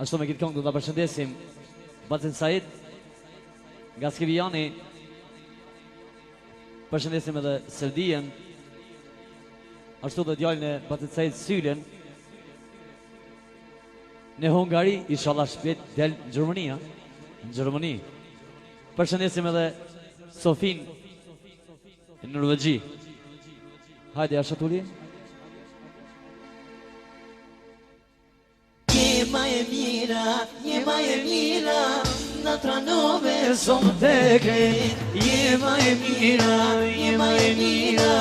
Ashtu me këtë këngë do ta përshëndesim Bacin Said nga Skivijani. Përshëndesim edhe Serdijen. Ashtu dhe djalin e Bacin Said Sylen. Në Hungari, inshallah shpejt del në Gjermani, në Gjermani. Përshëndesim edhe Sofin në Norvegji. Hajde Ashatuli. Je ma e mira, na tranove som të krejt. Je ma e mira,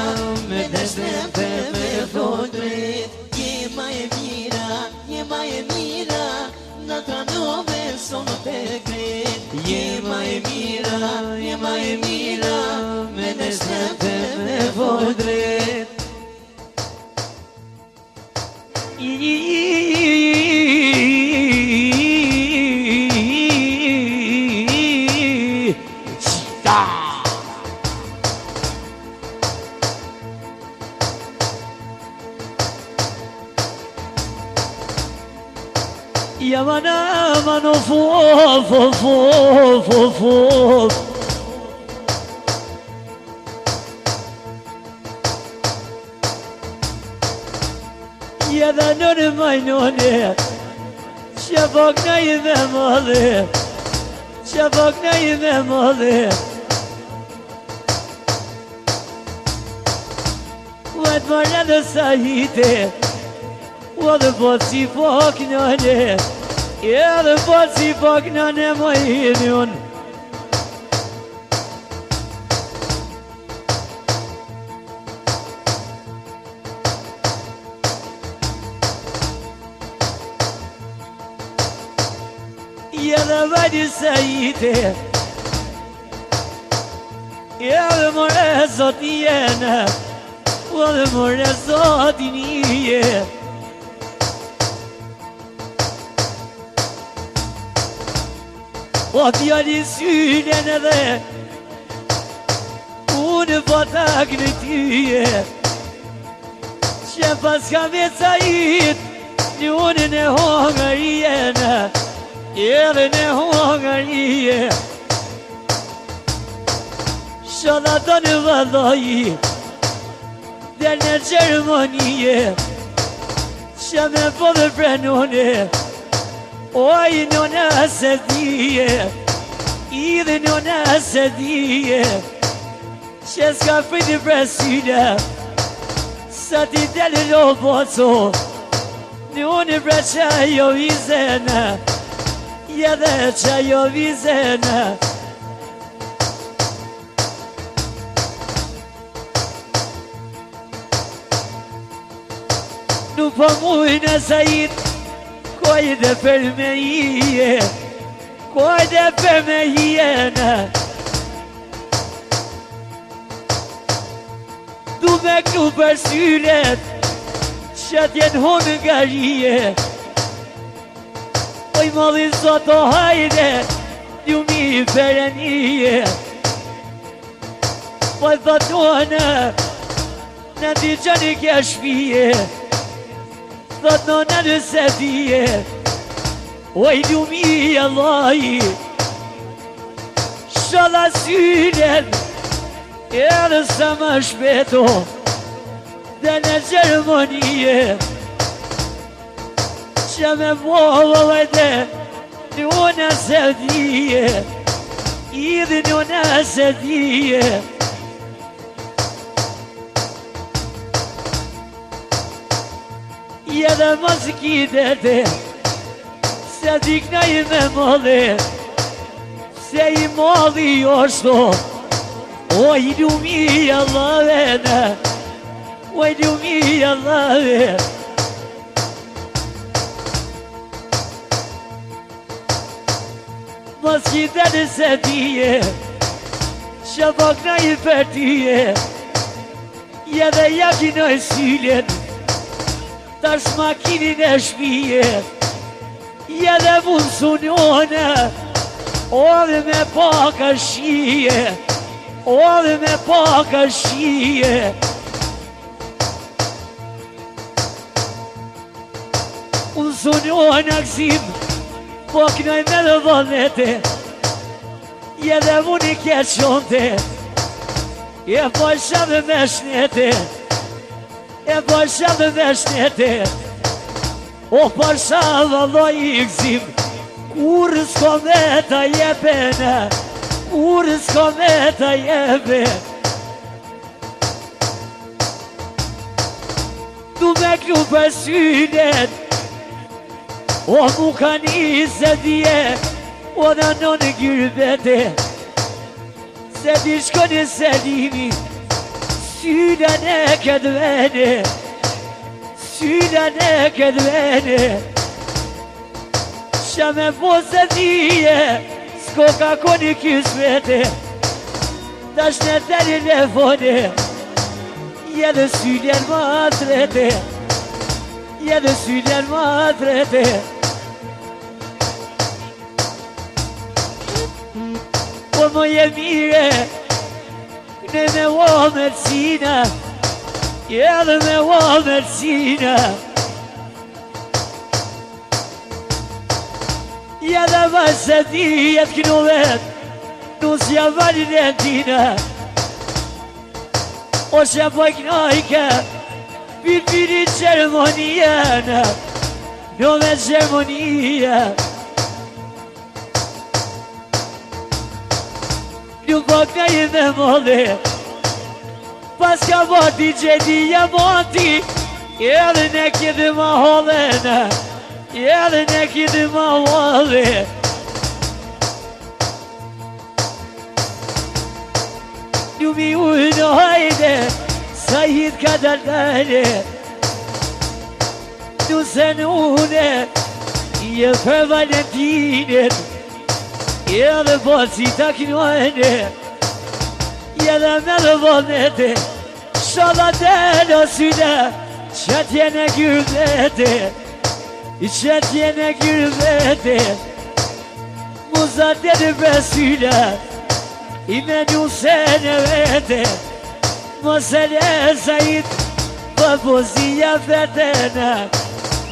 me desnem të me thot drejt. Je ma e mira, na tranove som të krejt. Je ma e mira, me desnem të me thot drejt. Yamana mano fo Ya da nore maynone Şafak neyime malı Şafak neyime malı Vet varla da sahite Vada basi faknane Ya da basi faknane mayinun Ya da vadi sayite Ya da more zotiyana Vada more zotiniye O djali sylen edhe Unë patak në tyje Që pas ka me cajit Në unë në hongarije Edhe në hongarije Shoda të në vëdhoji Del në Gjermonije Që me po dhe prenone Oj, nona se dhije, idhe nona se dhije Që s'ka friti presyne, sa ti deli lo poco Në unë bre qajo vizene, jedhe qajo vizene Nuk po mujnë e sajit Kojde për me hije, kojde për me hijene Du me knu për sylet, që t'jen Hungarije Oj modhi zoto hajde, t'ju mi për e nije Po thotone, në t'i që një kja shpije Thot nona në se dhije Oj ljumi Allahi Shala sylen Edhe sa më shpeto Dhe në Gjermonije Që me bovo vajte Nona se dhije Idhe nona se dhije Edhe mos kitete Se dikna i me modhe Se i modhi joshto O i ljumi Allahene O i ljumi Allahene Mos kitete se tije Që pakna i për tije Edhe jakinoj sylen Tash makinin e shpije Jedhe mund sunjone O dhe me paka shije O dhe me paka shije Unë sunjone aksim Po knoj me dhe vëllete Je dhe unë I kje qonte E po shabë me shnete E po shabë me shnete O po shabë Allah I gzim Kur s'ko me ta jepene Kur s'ko me ta jepe Du me klu për synet O mu ka një se dje O në në gjyrbete Se di shko një selimi Synen e këtë vene Synen e këtë vene Qa me po se dje S'ko ka koni kismete Tash në telefone Je dhe synen më trete Je dhe synen më trete Po më je mire Ne me o mërcina Je dhe me o mërcina Je dhe vajse ti jetë kënu vet Nus ja valin e tina O që po knojke Piri Gjermonija Jo me Gjermonija Nuk po knoj me modhe Pas ka vati gjedija moti Edhe ne këtë ma hodhena Edhe ne këtë ma hodhe Nuk mi ujnë hajde Sa hit ka daltale Nuse në une Je për Valentinet Je dhe poci ta knojne Je dhe me dhe vëllete Shala të në syne Që t'jene gyrbete Që t'jene gyrbete Muzat e në besyne I me njuse në vete Mose lezajit Pa pozija fetena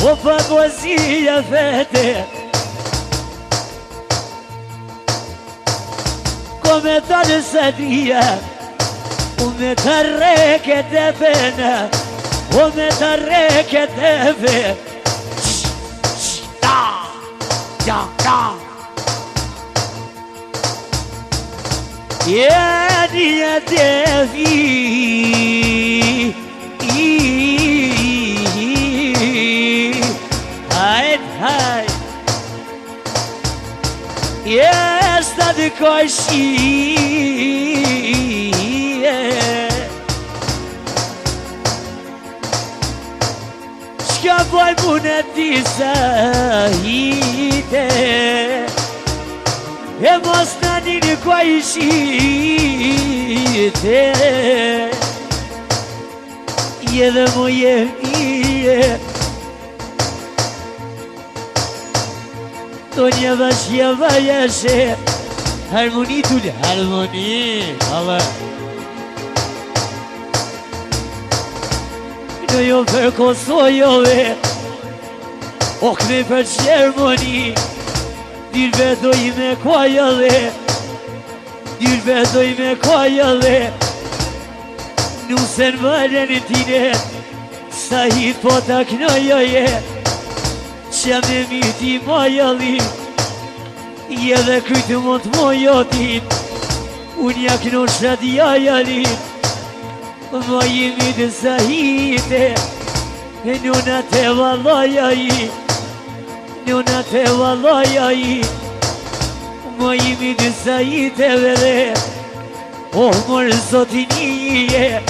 O pa pozija fete Kome ta në sadija O me ta reke të pena O me ta reke të pe Da Da Da Jeni e devi Hajt, hajt Jesta dhe kojshi Shka poj mune disa hite E mos në një kwa I shite Je dhe mu je mire To një vashja vajashe Harmoni t'ullë harmoni Allah Në jo për Kosojove O këme për Gjermoni Dir vedoj me kojale Dir vedoj me kojale Nusen valen tine Sa hit po ta knojoje Qa me miti mojali Je dhe krytë mund mojotin Unë ja knosha djajalin Ma jemi dhe sa hite E nuna te valajaji Nuna te valajaji Ma jemi dhe sa hite vede O mërë zotinije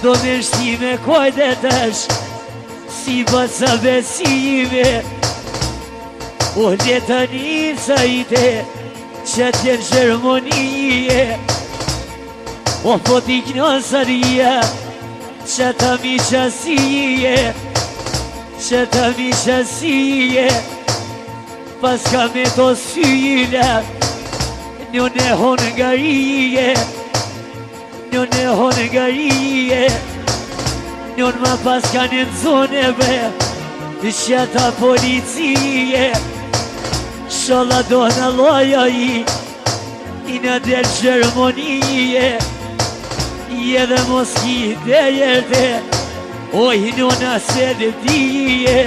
Do me shti me kojde tash Si basa besime O ljeta një sajte Që t'jen Gjermonije O po t'i knosaria Që ta mi qasije Që ta mi qasije Pas ka me to syjila Njën e Hongarije Njën e Hongarije Njën ma pas ka në zoneve Që ta policije inshallah do në loja i në del Gjermonije je dhe mos ki dhe jerte oj nona se dhe dije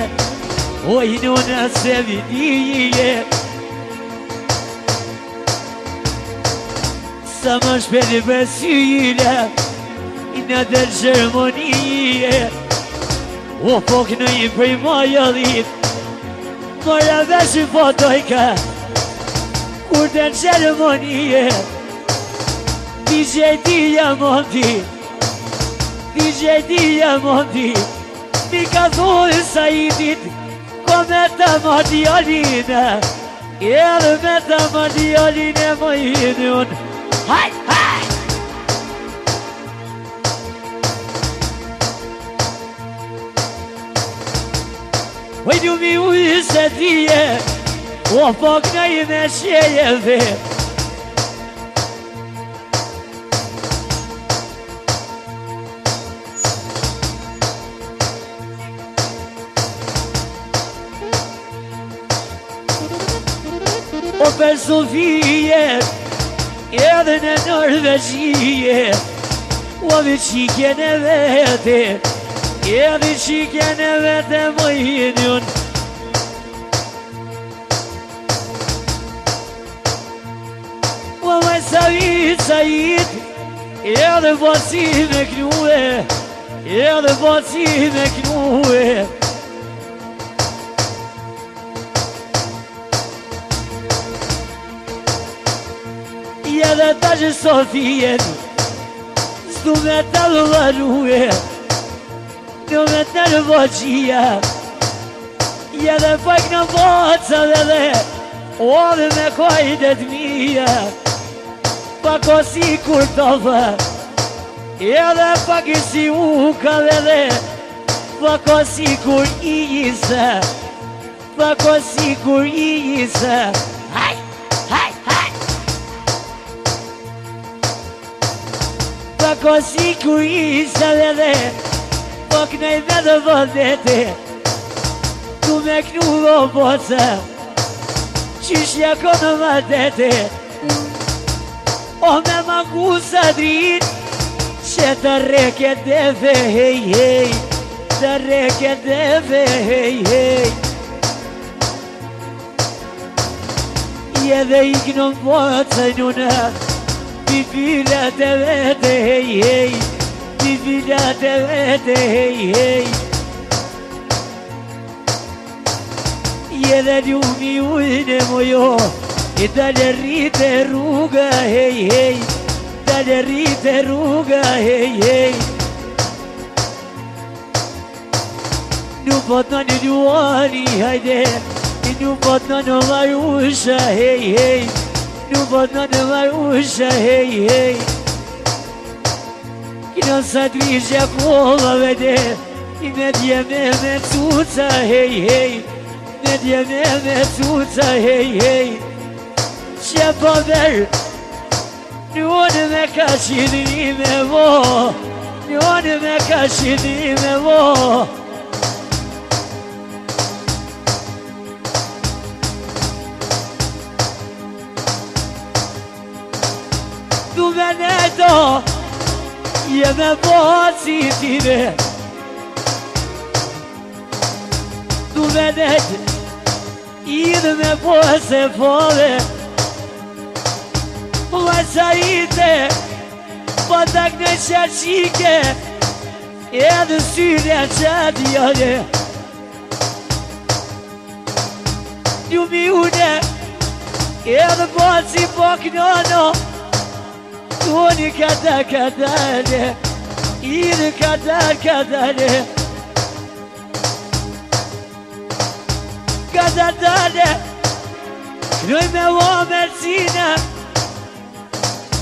oj nona se dhe dije sa më shpeti për syjile i në del Gjermonije o pok në i prej majëllit Mora vesh fotojka Kur të në Gjermonije DJ Diamondi DJ Diamondi Mi ka thunë sa i dit Ko me të mardialine Edhe me të mardialine më hini unë Haj, haj Oj du mi ujë se tije O pak në i me shjeje dhe O për Sofije Edhe në Norvegjie O vi qike në vete Edhe qike në vete më hini unë O maj Sajid Edhe baci me knue Edhe baci me knue Edhe ta që Sofijen Stu me të lëvarue Në me të nërvoqia Edhe pak në bocave dhe O dhe me kajdet mija Pak o si kur tove Edhe pak i si ukave dhe Pak o si kur i jise Pak o si kur i jise Haj, haj, haj Pak o si kur i jise dhe Pak në i me dhe vëndete Tu me knu o boce Qishja ko në vëndete O me mangu sa drit Që të reke deve hej hej Të reke deve hej hej Je dhe i kënë boce njënë Bibilat e vete hej hej Bibilat e vete hej hej Je dhe ljumi ujnë e mojo I dalë rritë rruga hej hej Dalë rritë rruga hej hej Nuk pot në një luani hajde Nuk pot në në varusha hej hej Nuk pot në në varusha hej hej Kino sa të vishja kova vede I me djeme me cuca hej hej Me djeme me cuca hej hej Që po verë Njone me ka qidri me vo Njone me ka qidri me vo Du me ne do Je me po si time Du me ne Idë me po se fove Vaj Sajide Po tak në qaqike Edhe syre qatë jone Njumi une Edhe baci po knono Tuni kada kadale Idë kada kadale Kada dale Knuj me vo mercina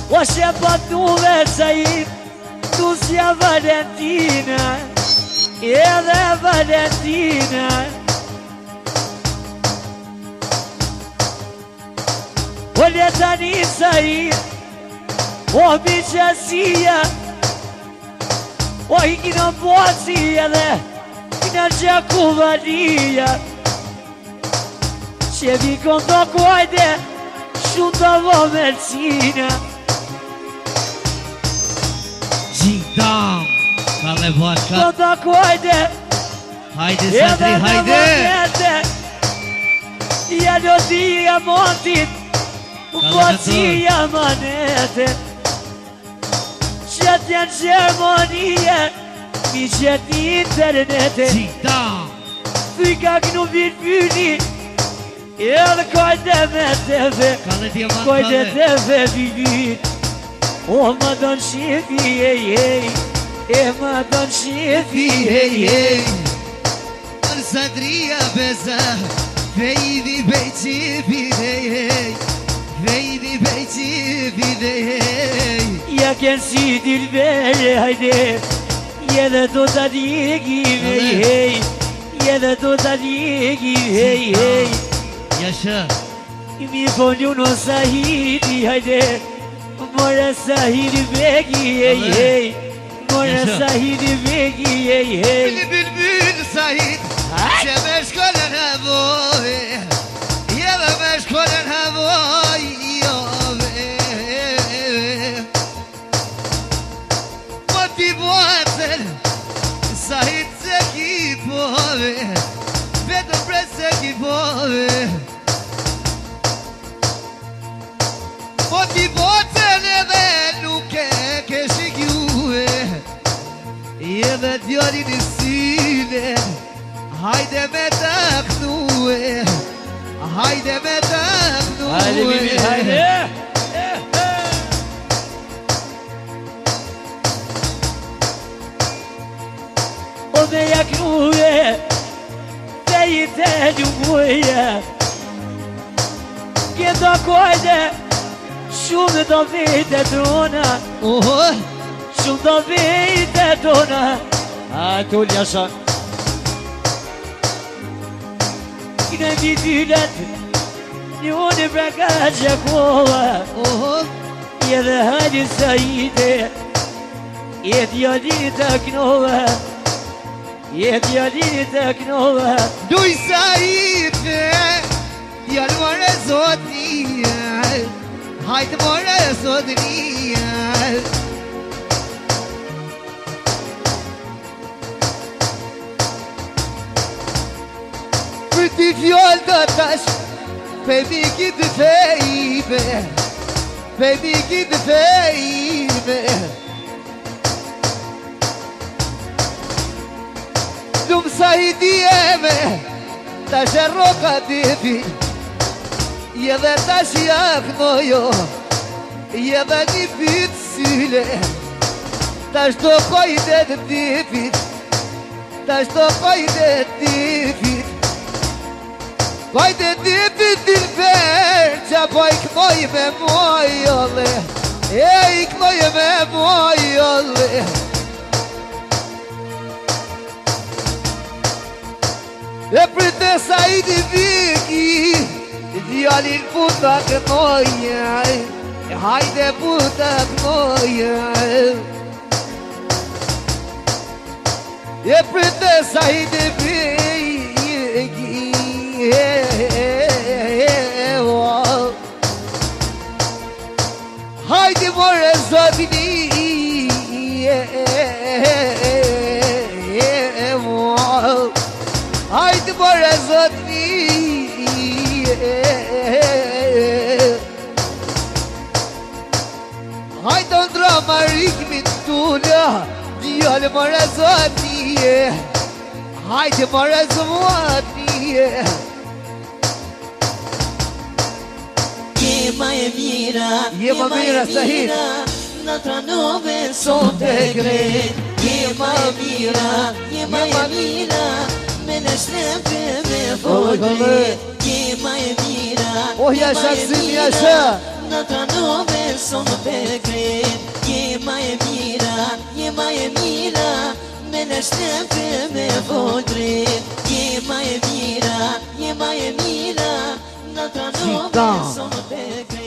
O që patuve Sajid Tu s'ja Valentina Edhe Valentina O letani Sajid O biqasia O i kino boci edhe Kina gjaku valia që vikon do kojde shumë do vëmërcina. Gjindam, ka le bashka. Do kojde Hajde Sadri, hajde. Ja do dhja montit po qia manete Qëtë janë Gjermanie mi qëtë internete Gjindam. Thuj ka kënu virpyni edhe kojde me teve Ka le diamant, Kojde ka le. teve vivit O më donë shifi e më donë shifi Sadria beza, vejdi bejci bidej, vejdi bejci bidej. Ja kënë si dilbere, hajde Jede do të djegi, hej Jede do të djegi, hej Yaşa, Mi polun o sahidi, hajde More sahidi begi, hej More Yaşa. sahidi begi, hej bülbül Said, şemeş kolen havoy, yemeş kolen havoy, motivatel, Said zeki pove, bedo preseki pove. Motivatel edhe nuk e ke shikjue, edhe djalin i syne, hajde me të knue, hajde me të knue. Hajde, bibi, hajde O dhe ja knue Dhe i të ljumuje Kje kojde Shumë do vite tona Oho, Shumë do vite tona A tull jasha Kine vidyllet Një unë i braka gjakova oho, Edhe hajdi sa ide Je djali të knova Je djali të knova duj Saidve, djallë more zotnia, hajde more zotnia. Për t'i fjallë do tash, pe miki të fejme, pe miki të fejme. Lumë Saidi eme, tash e roka dipi, je dhe tash jaknojo, je dhe një pitë syle, tash do kojde të dipit, tash do kojde të dipit. Kojde dipit dilber, qa po i knoj me mojolle, i knoj me mojolle. E prite Saidi viki, djalin puta kënoja, hajde puta kënoja. E prite Saidi viki, hajde more zotini, hajde more zotni. Hajde ndra marikmin tulla, djallë more zotni, hajde more zotni. Je ma e mira, Je ma mira, Sahid. Na tranove son te gret. Je ma e mira, me në shlempe me fodrit. Je ma e mira, Oh, jasha, zim, jasha. Na tranove son te gret. Je ma e mira, me në shlempe me fodrit. Je ma e mira, na tranove son te gret.